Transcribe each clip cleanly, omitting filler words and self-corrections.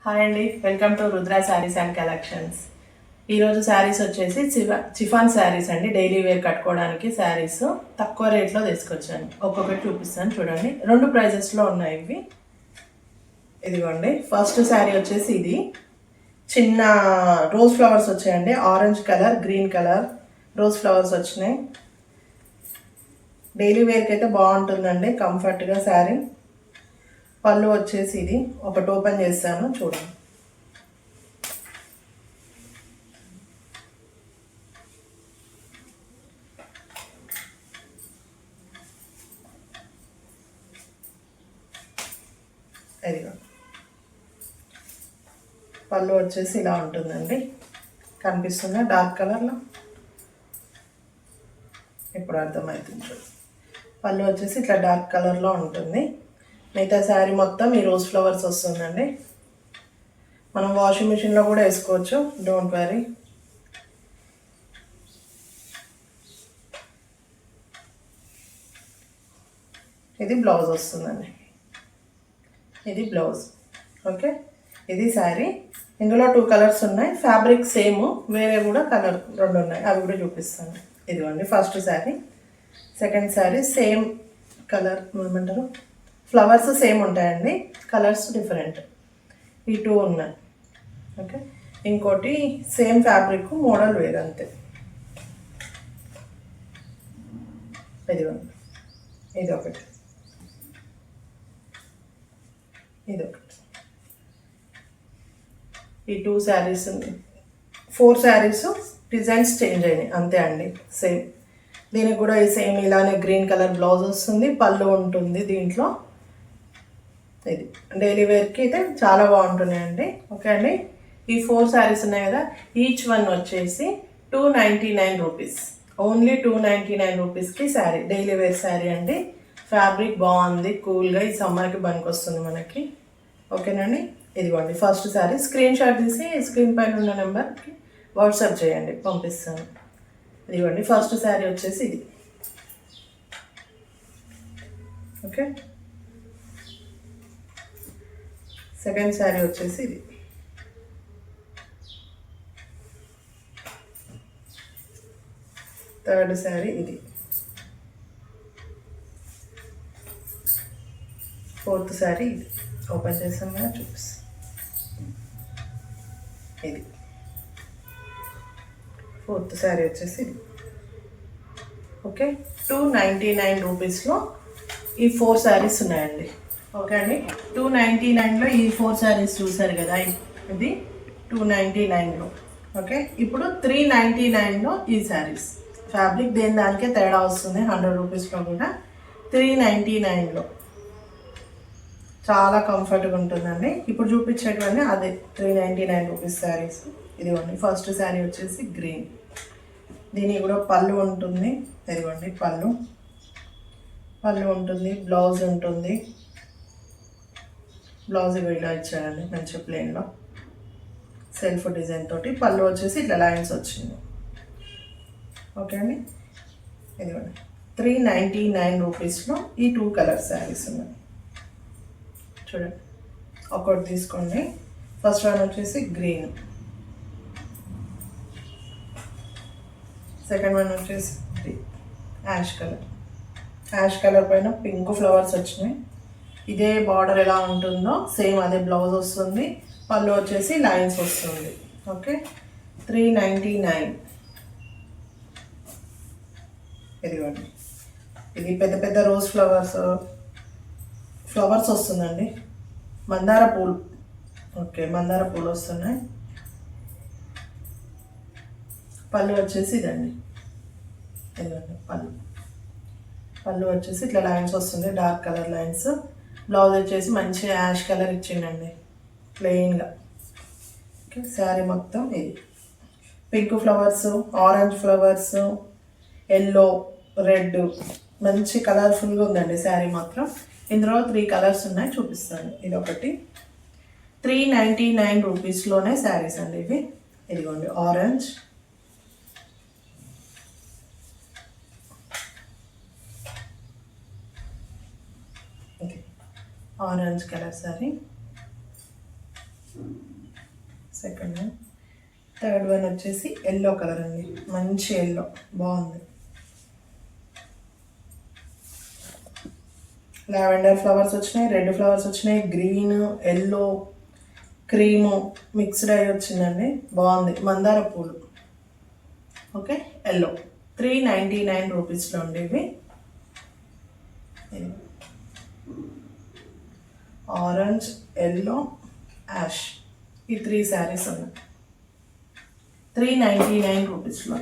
Hi అండి, welcome to Rudra saris and collections. ఈరోజు శారీస్ వచ్చేసి చిఫాన్ శారీస్ అండి. డైలీ వేర్ కట్టుకోవడానికి శారీస్ తక్కువ రేట్లో తీసుకొచ్చాను. ఒక్కొక్కటి చూపిస్తాను చూడండి. రెండు ప్రైజెస్లో ఉన్నాయి ఇవి. ఇదిగోండి, ఫస్ట్ శారీ వచ్చేసి ఇది చిన్న రోజ్ ఫ్లవర్స్ వచ్చాయండి. Orange colour, green colour rose flowers వచ్చినాయి. డైలీ వేర్కి అయితే బాగుంటుందండి, కంఫర్ట్గా శారీ. పళ్ళు వచ్చేసి ఇది ఒకటి ఓపెన్ చేస్తాను చూడండి. ఇదిగో పళ్ళు వచ్చేసి ఇలా ఉంటుందండి. కనిపిస్తుందా డార్క్ కలర్లో? ఇప్పుడు అర్థమవుతుంది. పళ్ళు వచ్చేసి ఇట్లా డార్క్ కలర్లో ఉంటుంది. మిగతా శారీ మొత్తం ఈ రోజ్ ఫ్లవర్స్ వస్తుందండి. మనం వాషింగ్ మిషన్లో కూడా వేసుకోవచ్చు, డోంట్ వరీ. ఇది బ్లౌజ్ వస్తుందండి, ఇది బ్లౌజ్. ఓకే, ఇది శారీ. ఇందులో 2 కలర్స్ ఉన్నాయి. ఫ్యాబ్రిక్ సేమ్, వేరే కూడా కలర్ 2 ఉన్నాయి, అవి కూడా చూపిస్తాను. ఇదిగోండి first sari. Second sari same colour, ఏమంటారు, ఫ్లవర్స్ సేమ్ ఉంటాయండి, కలర్స్ డిఫరెంట్. ఈ 2 ఉన్నాయి. ఓకే, ఇంకోటి సేమ్ ఫ్యాబ్రిక్, మోడల్ వేరు అంతే. ఇదిగోండి, ఇది ఒకటి, ఇది ఒకటి. ఈ 2 శారీస్, 4 శారీస్ డిజైన్స్ చేంజ్ అయినాయి అంతే అండి, సేమ్. దీనికి కూడా ఈ సేమ్ ఇలానే గ్రీన్ కలర్ బ్లౌజ్ వస్తుంది, పళ్ళు ఉంటుంది దీంట్లో. ఇది డైలీ వేర్కి అయితే చాలా బాగుంటున్నాయండి. ఓకే అండి, ఈ 4 శారీస్ ఉన్నాయి కదా, ఈచ్ వన్ వచ్చేసి 299 రూపీస్. ఓన్లీ 299 రూపీస్కి శారీ, డైలీ వేర్ శారీ అండి. ఫ్యాబ్రిక్ బాగుంది, కూల్గా ఈ సమ్మర్కి పనికి వస్తుంది మనకి. ఓకేనండి, ఇదిగోండి ఫస్ట్ శారీ. స్క్రీన్ షాట్ తీసి స్క్రీన్ పైన ఉన్న నెంబర్కి వాట్సాప్ చేయండి, పంపిస్తాను. ఇదిగోండి ఫస్ట్ శారీ వచ్చేసి ఇది. ఓకే, సెకండ్ శారీ వచ్చేసి ఇది. థర్డ్ శారీ ఇది. ఫోర్త్ శారీ ఇది. ఓపెన్ చేసాం కదా, చూపిస్తాం. ఇది ఫోర్త్ శారీ వచ్చేసి ఇది. ఓకే, 299 రూపీస్లో ఈ 4 శారీస్ ఉన్నాయండి. ఓకే అండి, 299లో ఈ 4 శారీస్ చూసారు కదా, ఇది 299లో. ఓకే, ఇప్పుడు 399లో ఈ శారీస్. ఫ్యాబ్రిక్ దేని దానికే తేడా వస్తుంది, 100 రూపీస్లో కూడా. 399లో చాలా కంఫర్ట్గా ఉంటుందండి. ఇప్పుడు చూపించేటువంటి అదే 399 రూపీస్ శారీస్. ఇదిగోండి ఫస్ట్ శారీ వచ్చేసి గ్రీన్. దీనికి కూడా పళ్ళు ఉంటుంది. ఇదిగోండి పళ్ళు ఉంటుంది, బ్లౌజ్ ఉంటుంది. బ్లౌజ్ ఇలా ఇచ్చారండి, మంచి ప్లెయిన్లో సెల్ఫ్ డిజైన్ తోటి. పళ్ళు వచ్చేసి ఇట్లా లైన్స్ వచ్చింది. ఓకే అండి, ఇదిగోండి 399 రూపీస్లో ఈ 2 కలర్ శారీస్ ఉన్నాయి. చూడండి, ఒకటి తీసుకోండి. ఫస్ట్ వన్ వచ్చేసి గ్రీన్, సెకండ్ వన్ వచ్చేసి యాష్ కలర్ పైన పింక్ ఫ్లవర్స్ వచ్చినాయి. ఇదే బార్డర్ ఎలా ఉంటుందో సేమ్ అదే బ్లౌజ్ వస్తుంది. పళ్ళు వచ్చేసి లైన్స్ వస్తుంది. ఓకే, 399. ఇదిగోండి, ఇది పెద్ద పెద్ద రోజ్ ఫ్లవర్స్ వస్తుందండి. మందార పూలు. ఓకే, మందార పూలు వస్తున్నాయి. పళ్ళు వచ్చేసి ఇదండి. ఇదిగోండి పళ్ళు వచ్చేసి ఇట్లా లైన్స్ వస్తుంది, డార్క్ కలర్ లైన్స్. బ్లౌజ్ వచ్చేసి మంచి యాష్ కలర్ ఇచ్చిండండి, ప్లెయిన్గా. ఓకే, శారీ మొత్తం ఇది pink flowers, orange flowers, yellow, red, మంచి కలర్ఫుల్గా ఉందండి శారీ మాత్రం. ఇందులో 3 కలర్స్ ఉన్నాయి, చూపిస్తాను. ఇది ఒకటి. 399 రూపీస్లోనే శారీస్ అండి ఇవి. ఇదిగోండి orange, orange colour sorry, second one. Third one వచ్చేసి ఎల్లో కలర్ అండి, మంచి ఎల్లో బాగుంది. లావెండర్ ఫ్లవర్స్ వచ్చినాయి, రెడ్ ఫ్లవర్స్ వచ్చినాయి, గ్రీన్, ఎల్లో, క్రీము మిక్స్డ్ అయ్యి వచ్చిందండి, బాగుంది. మందార పూలు. ఓకే, ఎల్లో 399 రూపీస్లో ఉండి ఇవి. ఆరెంజ్, ఎల్లో, యాష్, ఈ 3 శారీస్ ఉన్నాయి 399 రూపీస్లో.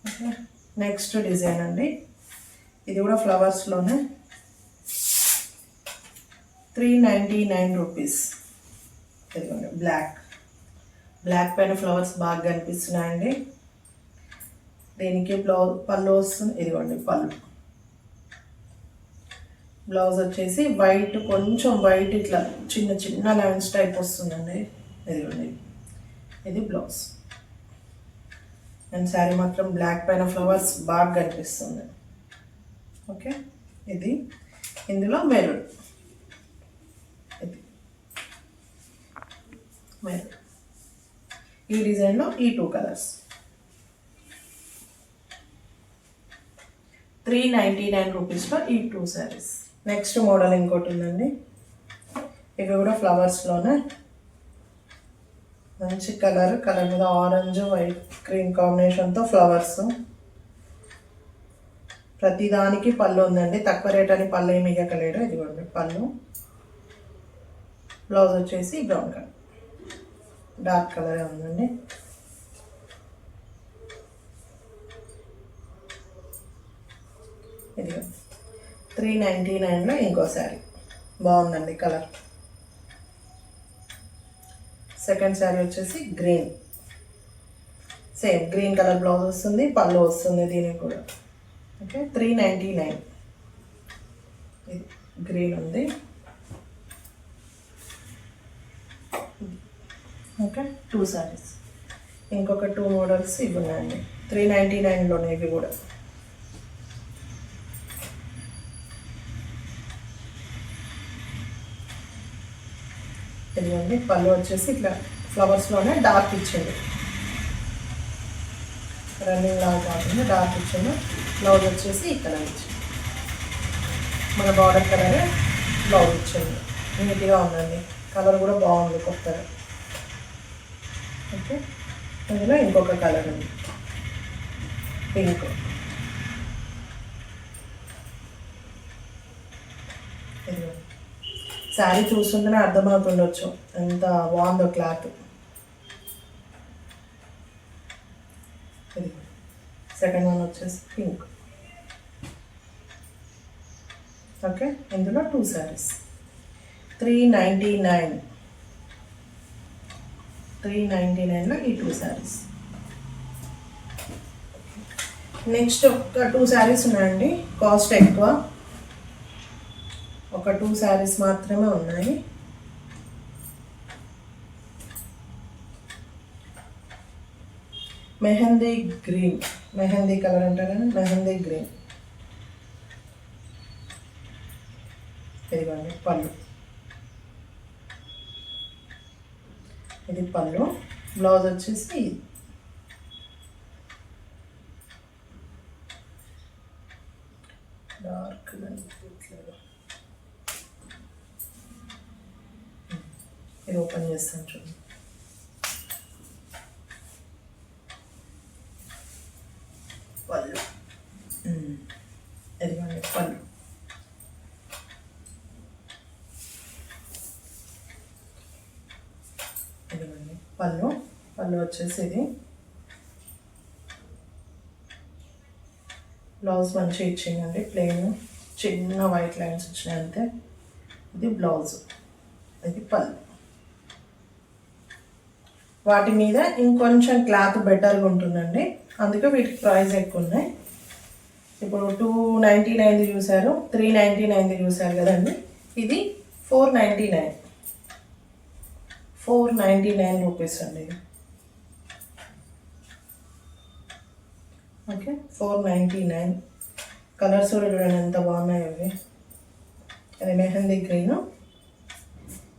ఓకే, నెక్స్ట్ డిజైన్ అండి, ఇది కూడా ఫ్లవర్స్లోనే 399 రూపీస్. ఇదిగోండి బ్లాక్ పైన ఫ్లవర్స్ బాగా కనిపిస్తున్నాయండి. దీనికి పళ్ళు వస్తుంది, ఇదిగోండి పళ్ళు. బ్లౌజ్ వచ్చేసి వైట్, కొంచెం వైట్ ఇట్లా చిన్న చిన్న లైన్స్ టైప్ వస్తుందండి. ఇదిగోండి ఇది బ్లౌజ్. అండ్ శారీ మాత్రం బ్లాక్ పైన ఫ్లవర్స్ బాగా కనిపిస్తుంది. ఓకే, ఇది ఇందులో మెరూన్, ఇది మెరూన్. ఈ డిజైన్లో ఈ 2 కలర్స్ 399 రూపీస్లో ఈ 2 శారీస్. నెక్స్ట్ మోడల్ ఇంకోటి ఉందండి, ఇవి కూడా ఫ్లవర్స్లోనే మంచి కలర్ మీద ఆరెంజ్ వైట్ క్రీమ్ కాంబినేషన్తో ఫ్లవర్స్. ప్రతిదానికి పళ్ళు ఉందండి, తక్కువ రేట్ అని పళ్ళు ఏమి ఇవ్వకలేడు. ఇదిగోండి పళ్ళు. బ్లౌజ్ వచ్చేసి బ్రౌన్ కలర్, డార్క్ కలరే ఉందండి. ఇదిగో 399లో ఇంకో శారీ బాగుందండి కలర్. సెకండ్ శారీ వచ్చేసి green, same green colour blouse వస్తుంది, పళ్ళు వస్తుంది దీనికి కూడా. ఓకే, 399. ఇది గ్రీన్ ఉంది. ఓకే, 2 శారీస్. ఇంకొక 2 మోడల్స్ ఇవి ఉన్నాయండి 399లోనే, ఇవి కూడా. ఇదిగోండి పళ్ళు వచ్చేసి ఇట్లా ఫ్లవర్స్లోనే డార్క్ ఇచ్చింది, రన్నింగ్ లాగా కాకుండా డార్క్ ఇచ్చింది. బ్లౌజ్ వచ్చేసి ఈ కలర్ ఇచ్చింది, మన బార్డర్ కలరే బ్లౌజ్ ఇచ్చింది. నీట్గా ఉందండి, కలర్ కూడా బాగుంది కొత్తగా. ఓకే, ఇందులో ఇంకొక కలర్ ఉంది పింక్. శారీ చూస్తుంటేనే అర్థమవుతుండొచ్చు ఎంత బాగుందో క్లాత్. ఇది సెకండ్ వన్ వచ్చేసి పింక్. ఓకే, ఇందులో 2 శారీస్ 399లో ఈ 2 శారీస్. నెక్స్ట్ ఒక 2 శారీస్ ఉన్నాయండి, కాస్ట్ ఎక్కువ, ఒక 2 శారీస్ మాత్రమే ఉన్నాయి. మెహందీ గ్రీన్, మెహందీ కలర్ అంటారు కదా, మెహందీ గ్రీన్. ఇదిగోండి పళ్ళు, ఇది పళ్ళు. బ్లౌజ్ వచ్చేసి డార్క్, ఇది ఓపెన్ చేస్తాను చూడండి. పళ్ళు, ఇదిగోండి పళ్ళు. ఇదిగోండి పళ్ళు వచ్చేసి ఇది. బ్లౌజ్ మంచిగా ఇచ్చిందండి, ప్లెయిన్ చిన్న వైట్ లైన్స్ వచ్చినాయి అంతే. ఇది బ్లౌజ్, ఇది పళ్ళు. వాటి మీద ఇంకొంచెం క్లాత్ బెటర్గా ఉంటుందండి, అందుకే వీటికి ప్రైస్ ఎక్కువ ఉన్నాయి. ఇప్పుడు 299 చూసారు, 399 చూసారు కదండి, ఇది 499 రూపీస్ అండి. ఓకే, 499. కలర్స్ కూడా చూడండి ఎంత బాగున్నాయి అవి. అది మెహందీ గ్రీన్,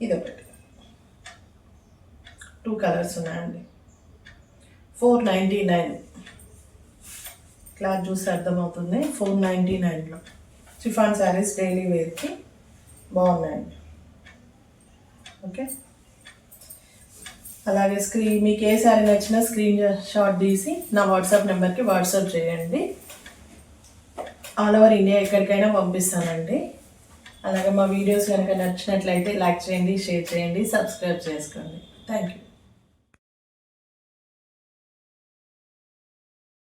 ఇది ఒకటి. 2 కలర్స్ ఉన్నాయండి. 499. క్లాత్ చూసి అర్థమవుతుంది. 499లో షిఫాన్ శారీస్ డైలీ వేర్కి బాగున్నాయండి. ఓకే, అలాగే మీకు ఏ శారీ నచ్చినా స్క్రీన్ షాట్ తీసి నా వాట్సాప్ నెంబర్కి వాట్సాప్ చేయండి. ఆల్ ఓవర్ ఇండియా ఎక్కడికైనా పంపిస్తానండి. అలాగే మా వీడియోస్ కనుక నచ్చినట్లయితే లైక్ చేయండి, షేర్ చేయండి, సబ్స్క్రైబ్ చేసుకోండి. Thank you.